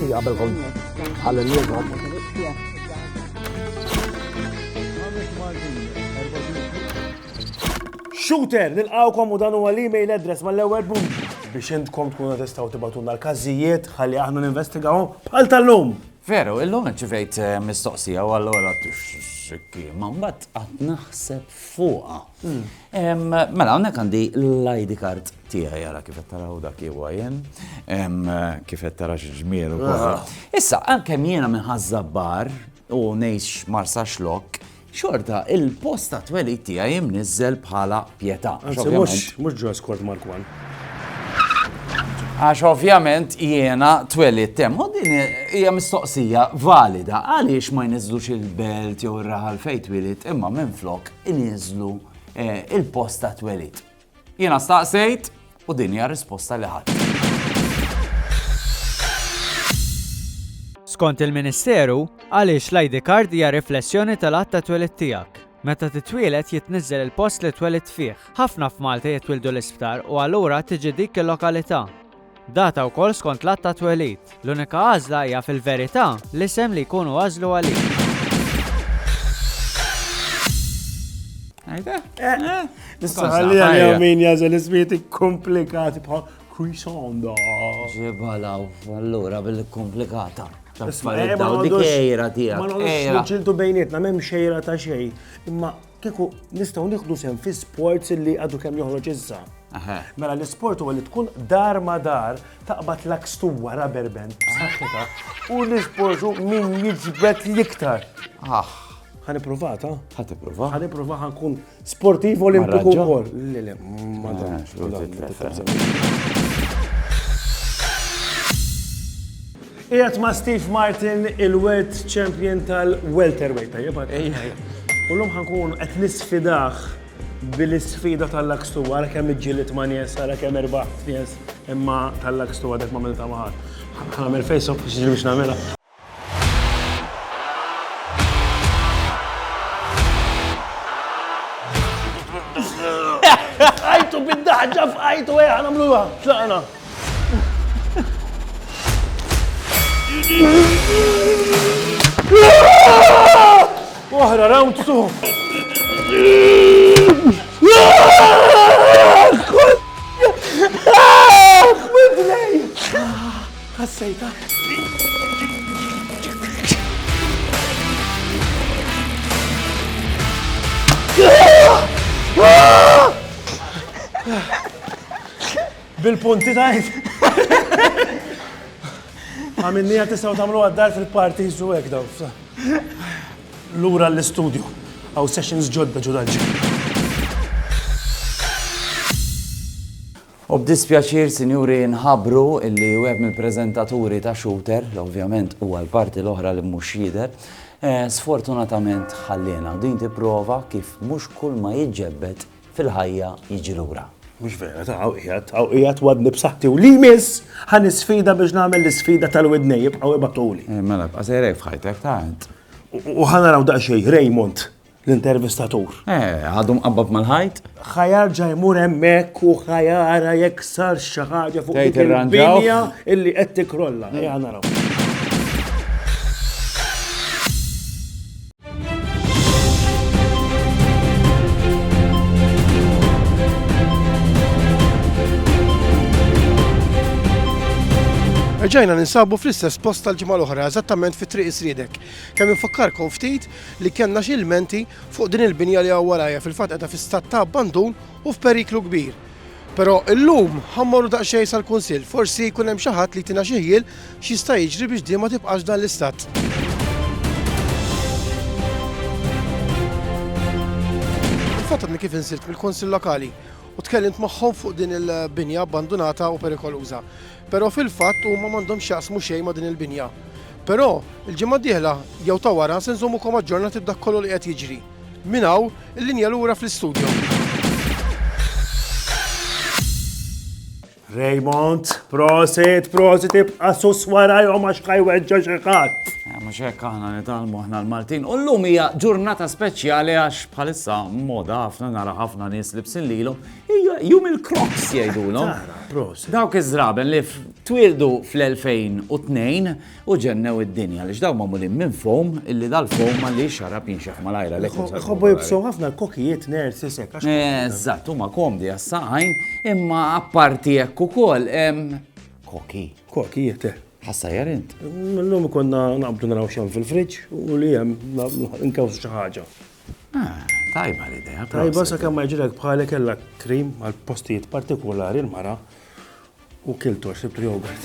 Anki qabelkom ħalli Shooter, nilqawkom u dan huwa l-email address mal-ewwel punt biex intkom tkunu tistgħu tibatulna l-każijiet ħalli aħna ninvestigawhom bħal tal-lum. Veru, illum ċivejt mistoqsija u allura ma mbagħad qatt naħseb fuqha. Mela hawnhekk għandi l-ID card tiegħi ara kif qed taraw dak huwa jien, kif qed tara xi ġmiel ukoll. Issa ankemm jiena minħaż-żabbar u ngħix Marsa Xlokk, xorta il-post ta' twelid tiegħi imniżżel bħala Pjetà. Mhux ġo Skort Mark 1. Għax ovvjament jiena twelid hemm. U din hija mistoqsija valida għaliex ma jniżlux il-belt jew ir-raħal fejn twelid imma minflok iniżlu il-post ta' twelid. Jiena staqsejt u din hija risposta li ħadd. Skont il-Ministeru, għaliex l-ID card hija riflessjoni tal-att ta' twelid tiegħek. Meta titwieled jitniżżel il-post li twelid fih. Ħafna f'Malta jitwildu l-isptar u allura tiġi dik il-lokalità. Data wkoll skont l-att ta' twelid. L-unika għażla hija fil-verità l-isem li jkunu għażlu għalik. Nistaħalli għal min jażel ismieti komplikati bħal Crisonda. Ġibalaw, allura bil-komplikata. Dik ejra tiegħek. Ma nġiltu bejnietna m'hemm xejra ta' xejn. Imma kieku nistgħu nieħdu sehem fi sports li għadu kemm joħroġ issa. Mela l-isport huwa li tkun dar ma dar taqbad l-akstuwa rubber band b'saħħitha u l-isport hu min jiġbed l-iktar. Ħaniprovat, ha? Ħatiprova? Ħaniprova ħankun sportiv olimpiku wkoll. Le, ma Qiegħed ma' Steve Martin, il-World Champion tal-welterweight. Ullum ħankun qed nisfidah bil-isfida tal-lakstu għara kemm iġġieled ma' nies, għara kemm erbaħt nies, imma tal-lakstu għadek ma' milta maħar. Ħanagħmel face-off biex nagħmilha. Għajtu bid-daħġa f'għajtu ħanagħmluha, tlaqna. Waħra round 2. Xmidlej! Ħassejta. Bil-punti tajt. Għamilnija tistaw tamlu għaddar fil-parties u għek daw. Lura l-studio, għaw sessions ġodda ġodaġi. U b'dispjaċir, sinjuri, nħabru illi wieħed mill-preżentaturi ta' Shooter, ovvjament huwa l-parti l-oħra li mhux jidher, sfortunatament ħallina u din tipprova kif mhux kull ma jiġġebbed fil-ħajja jiġi lura. Mhux vera, taqgħu wadni b'saħħti u li miss ħan isfida biex nagħmel l-isfida tal-widnej jibqgħu ibatuli. Mela bqa' sejrek f'ħajtek tant. U ħanaraw daqsxejn Raymond l-intervistatur. Għadu mqabbab mal-ħajt? Ħajarġa jmur hemmhekk u ħajara jekk sar xi ħaġa fuq dik il-binja illi qed tikrolla. Naraw. Ġajna ninsabu fl-istess post tal-ġimgħa l-oħra, eżattament fi triq Isriedek. Kemm infakkarkom ftit li kellna xi ilmenti fuq din il-binja li warajja fil-fatt qiegħda fi stat ta' abbandun u f'periklu kbir. Però llum ħammorru daqsxejn sal-Kunsill, forsi jkun hemm xi ħadd li tina xi ħiel x'jista' jiġri biex din ma tibqax dan l-istat. Il-fatt għadni kif insilt mill-Kunsill Lokali u tkellimt magħhom fuq din il-binja abbandunata u perikoluża. Però fil-fatt huma m'għandhomx jaqsmu xejn ma' din il-binja. Però il-ġimgħa d-dieħla jew ta' wara se nżommukom aġġornati b'dak kollu li qed jiġri. Minn hawn il-linja lura fl-istudju. Raymond, prosit tibqa' sus warajhom għax ħajweġġa xi ħadd. Mhux hekk aħna nitalmu aħna l-Maltin. U llum hija ġurnata speċjali għax bħalissa moda ħafna nara ħafna nies libsin lilhom. Hija jum il-Crocs jgħidulhom. Prost. Dawk iż-żraben li twildu fl-2002 u ġennew id-dinja li x'daw magħmulin minn foam illi dal-foam li xarab jinxef mal-ajra lek. Ħobbu jibsu ħafna l-kokijiet nersi sekk. Eżatt, huma komdi għas-saħħajn, imma apparti hekk ukoll koki. Kokijiet, Ħassa jarint. L-lum konna naqbdu naraw xem fil-friġġ u li jem nkawsu xi ħaġa. Tajba l-idea. Tajba sa kemm ma jġilek bħalek kellha krim għal postijiet partikolari l-mara u kiltu xibtu jogurt.